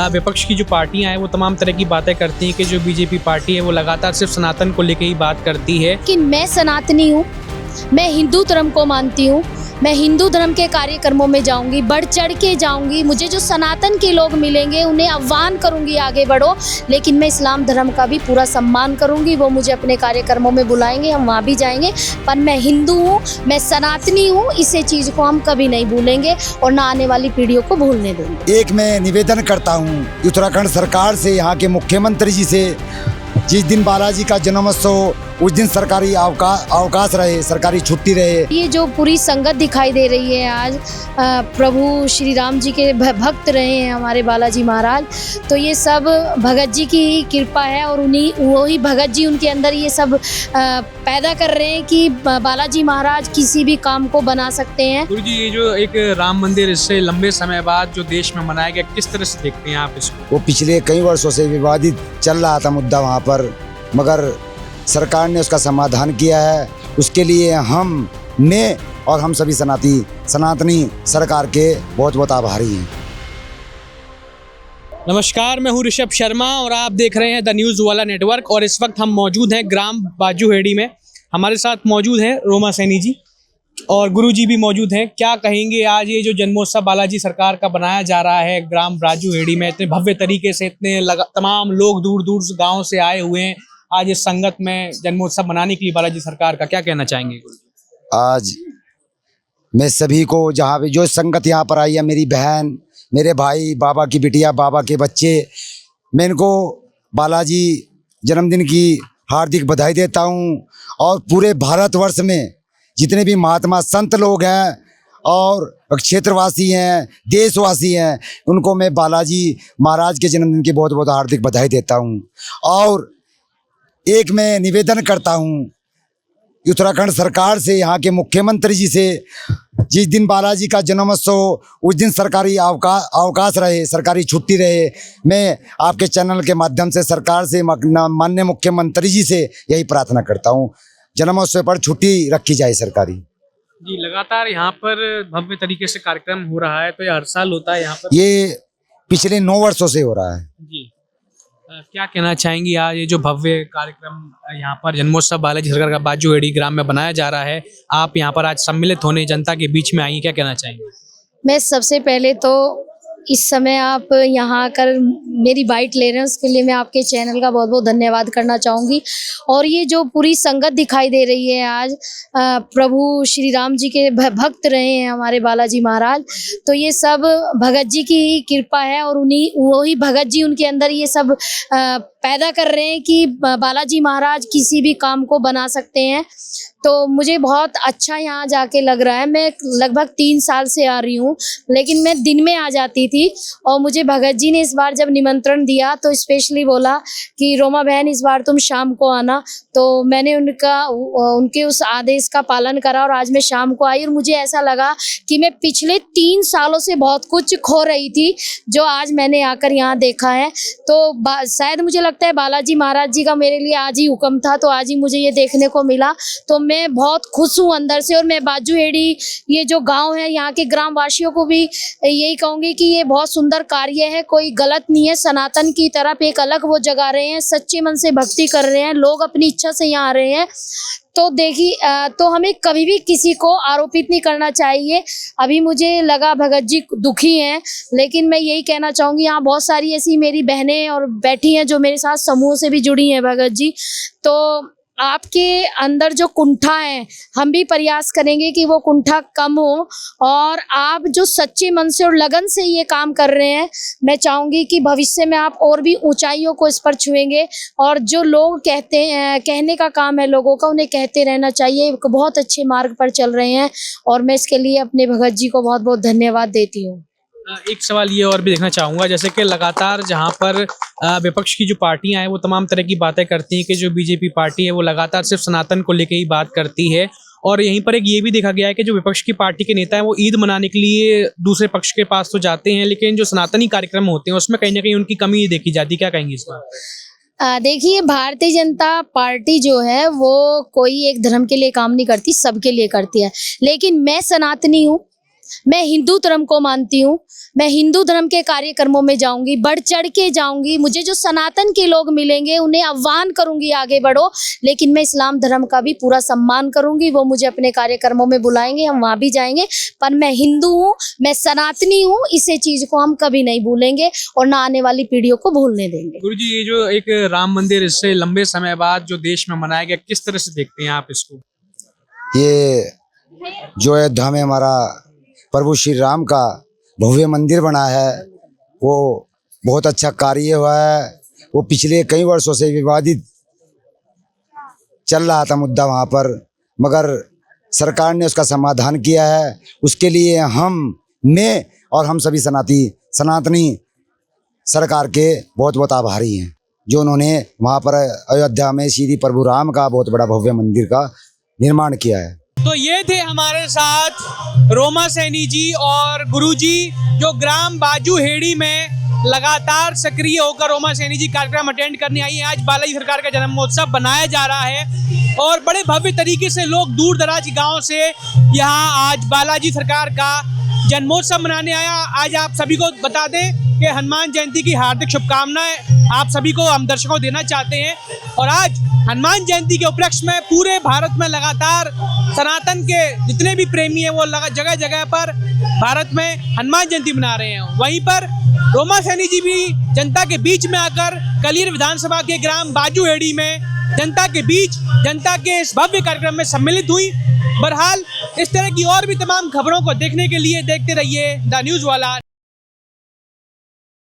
विपक्ष की जो पार्टियां हैं वो तमाम तरह की बातें करती हैं कि जो बीजेपी पार्टी है वो लगातार सिर्फ सनातन को लेकर ही बात करती है। कि मैं सनातनी हूँ, मैं हिंदू धर्म को मानती हूँ, मैं हिंदू धर्म के कार्यक्रमों में जाऊंगी, बढ़ चढ़ के जाऊंगी। मुझे जो सनातन के लोग मिलेंगे उन्हें आह्वान करूंगी आगे बढ़ो, लेकिन मैं इस्लाम धर्म का भी पूरा सम्मान करूंगी। वो मुझे अपने कार्यक्रमों में बुलाएंगे, हम वहाँ भी जाएंगे, पर मैं हिंदू हूँ, मैं सनातनी हूँ। इसे चीज़ को हम कभी नहीं भूलेंगे और ना आने वाली पीढ़ियों को भूलने देंगे। एक मैं निवेदन करता हूँ उत्तराखंड सरकार से, यहाँ के मुख्यमंत्री जी से, जिस दिन बालाजी का जन्मोत्सव उस दिन सरकारी अवकाश रहे, सरकारी छुट्टी रहे। ये जो पूरी संगत दिखाई दे रही है आज, प्रभु श्री राम जी के भक्त रहे हैं हमारे बालाजी महाराज, तो ये सब भगत जी की ही कृपा है और उन्हीं वही भगत जी उनके अंदर ये सब पैदा कर रहे हैं कि बालाजी महाराज किसी भी काम को बना सकते हैं। गुरु जी, ये जो एक राम मंदिर इससे लंबे समय बाद जो देश में मनाया गया, किस तरह से देखते हैं आप इसको? वो पिछले कई वर्षों से विवादित चल रहा था मुद्दा वहाँ पर, मगर सरकार ने उसका समाधान किया है। उसके लिए मैं और हम सभी सनातनी सरकार के बहुत बहुत आभारी हैं। नमस्कार, मैं हूँ ऋषभ शर्मा और आप देख रहे हैं द न्यूज़ वाला नेटवर्क। और इस वक्त हम मौजूद हैं ग्राम बाजूहेड़ी में। हमारे साथ मौजूद हैं रोमा सैनी जी और गुरु जी भी मौजूद हैं। क्या कहेंगे आज ये जो जन्मोत्सव बालाजी सरकार का बनाया जा रहा है ग्राम बाजूहेड़ी में, इतने भव्य तरीके से, इतने तमाम लोग दूर दूर गाँव से आए हुए हैं आज इस संगत में जन्मोत्सव मनाने के लिए बालाजी सरकार का, क्या कहना चाहेंगे? आज मैं सभी को, जहाँ भी जो संगत यहाँ पर आई है, मेरी बहन, मेरे भाई, बाबा की बिटिया, बाबा के बच्चे, मैं इनको बालाजी जन्मदिन की हार्दिक बधाई देता हूँ। और पूरे भारतवर्ष में जितने भी महात्मा संत लोग हैं और क्षेत्रवासी हैं, देशवासी हैं, उनको मैं बालाजी महाराज के जन्मदिन की बहुत बहुत हार्दिक बधाई देता हूँ। और एक मैं निवेदन करता हूँ उत्तराखंड सरकार से, यहाँ के मुख्यमंत्री जी से, जिस दिन बालाजी का जन्मोत्सव उस दिन सरकारी अवकाश रहे, सरकारी छुट्टी रहे। मैं आपके चैनल के माध्यम से सरकार से, माननीय मुख्यमंत्री जी से यही प्रार्थना करता हूँ, जन्मोत्सव पर छुट्टी रखी जाए सरकारी। जी, लगातार यहाँ पर भव्य तरीके से कार्यक्रम हो रहा है, तो ये हर साल होता है यहाँ पर? ये पिछले 9 वर्षों से हो रहा है। जी, क्या कहना चाहेंगी आज ये जो भव्य कार्यक्रम यहाँ पर जन्मोत्सव बालाजी सरकार का बाजूहेड़ी ग्राम में बनाया जा रहा है, आप यहाँ पर आज सम्मिलित होने जनता के बीच में आई हैं, क्या कहना चाहेंगे? मैं सबसे पहले तो इस समय आप यहाँ आकर मेरी बाइट ले रहे हैं उसके लिए मैं आपके चैनल का बहुत बहुत धन्यवाद करना चाहूँगी। और ये जो पूरी संगत दिखाई दे रही है आज, प्रभु श्री राम जी के भक्त रहे हैं हमारे बालाजी महाराज, तो ये सब भगत जी की ही कृपा है और उन्हीं वही भगत जी उनके अंदर ये सब पैदा कर रहे हैं कि बालाजी महाराज किसी भी काम को बना सकते हैं। तो मुझे बहुत अच्छा यहाँ जाके लग रहा है। मैं लगभग 3 साल से आ रही हूँ, लेकिन मैं दिन में आ जाती थी और मुझे भगत जी ने इस बार जब निमंत्रण दिया तो स्पेशली बोला कि रोमा बहन इस बार तुम शाम को आना, तो मैंने उनके उस आदेश का पालन करा और आज मैं शाम को आई। और मुझे ऐसा लगा कि मैं पिछले 3 सालों से बहुत कुछ खो रही थी जो आज मैंने आकर यहाँ देखा है। तो शायद मुझे लगता है बालाजी महाराज जी का मेरे लिए आज ही हुक्म था, तो आज ही मुझे ये देखने को मिला। तो मैं बहुत खुश हूँ अंदर से। और मैं बाजूहेड़ी ये जो गांव है, यहाँ के ग्राम वासियों को भी यही कहूँगी कि ये बहुत सुंदर कार्य है, कोई गलत नहीं है। सनातन की तरफ एक अलग वो जगा रहे हैं, सच्चे मन से भक्ति कर रहे हैं, लोग अपनी इच्छा से यहाँ आ रहे हैं। तो देखिए, तो हमें कभी भी किसी को आरोपित नहीं करना चाहिए। अभी मुझे लगा भगत जी दुखी हैं, लेकिन मैं यही कहना चाहूँगी यहाँ बहुत सारी ऐसी मेरी बहनें और बैठी हैं जो मेरे साथ समूह से भी जुड़ी हैं भगत जी। तो आपके अंदर जो कुंठा है, हम भी प्रयास करेंगे कि वो कुंठा कम हो। और आप जो सच्चे मन से और लगन से ये काम कर रहे हैं, मैं चाहूँगी कि भविष्य में आप और भी ऊंचाइयों को इस पर छुएंगे। और जो लोग कहते हैं, कहने का काम है लोगों का, उन्हें कहते रहना चाहिए। बहुत अच्छे मार्ग पर चल रहे हैं और मैं इसके लिए अपने भगत जी को बहुत बहुत धन्यवाद देती हूँ। एक सवाल ये और भी देखना चाहूँगा, जैसे कि लगातार जहाँ पर विपक्ष की जो पार्टियां हैं वो तमाम तरह की बातें करती हैं कि जो बीजेपी पार्टी है वो लगातार सिर्फ सनातन को लेकर ही बात करती है। और यहीं पर एक ये भी देखा गया है कि जो विपक्ष की पार्टी के नेता हैं वो ईद मनाने के लिए दूसरे पक्ष के पास तो जाते हैं, लेकिन जो सनातनी कार्यक्रम होते हैं उसमें कहीं ना कहीं उनकी कमी देखी जाती है। क्या कहेंगे इस बात पर? देखिए, भारतीय जनता पार्टी जो है वो कोई एक धर्म के लिए काम नहीं करती, सबके लिए करती है। लेकिन मैं सनातनी हूँ, मैं हिंदू धर्म को मानती हूँ, मैं हिंदू धर्म के कार्यक्रमों में जाऊंगी, बढ़ चढ़ के जाऊंगी। मुझे जो सनातन के लोग मिलेंगे उन्हें आह्वान करूंगी आगे बढ़ो, लेकिन मैं इस्लाम धर्म का भी पूरा सम्मान करूंगी। वो मुझे अपने कार्यक्रमों में बुलाएंगे, हम वहाँ भी जाएंगे, पर मैं हिंदू हूँ, मैं सनातनी हूँ, इसे चीज को हम कभी नहीं भूलेंगे और ना आने वाली पीढ़ियों को भूलने देंगे। गुरुजी, ये जो एक राम मंदिर इससे लंबे समय बाद जो देश में मनाया गया, किस तरह से देखते हैं आप इसको? ये जो अयोध्या में हमारा प्रभु श्री राम का भव्य मंदिर बना है, वो बहुत अच्छा कार्य हुआ है। वो पिछले कई वर्षों से विवादित चल रहा था मुद्दा वहाँ पर, मगर सरकार ने उसका समाधान किया है। उसके लिए मैं और हम सभी सनातनी सरकार के बहुत बहुत आभारी हैं, जो उन्होंने वहाँ पर अयोध्या में श्री प्रभु राम का बहुत बड़ा भव्य मंदिर का निर्माण किया है। तो ये थे हमारे साथ रोमा सैनी जी और गुरुजी, जो ग्राम बाजूहेड़ी में लगातार सक्रिय होकर रोमा सैनी जी कार्यक्रम अटेंड करने आई हैं। आज बालाजी सरकार का जन्मोत्सव बनाया जा रहा है और बड़े भव्य तरीके से लोग दूर दराज के गाँव से यहाँ आज बालाजी सरकार का जन्मोत्सव मनाने आया। आज आप सभी को बता दें कि हनुमान जयंती की हार्दिक शुभकामनाएं आप सभी को हम दर्शकों देना चाहते हैं। और आज हनुमान जयंती के उपलक्ष्य में पूरे भारत में लगातार सनातन के जितने भी प्रेमी हैं वो जगह जगह पर भारत में हनुमान जयंती मना रहे हैं। वहीं पर रोमा सैनी जी भी जनता के बीच में आकर कलीर विधानसभा के ग्राम बाजूहेड़ी में जनता के बीच जनता के इस भव्य कार्यक्रम में सम्मिलित हुई। बहरहाल इस तरह की और भी तमाम खबरों को देखने के लिए देखते रहिए द न्यूज़ वाला।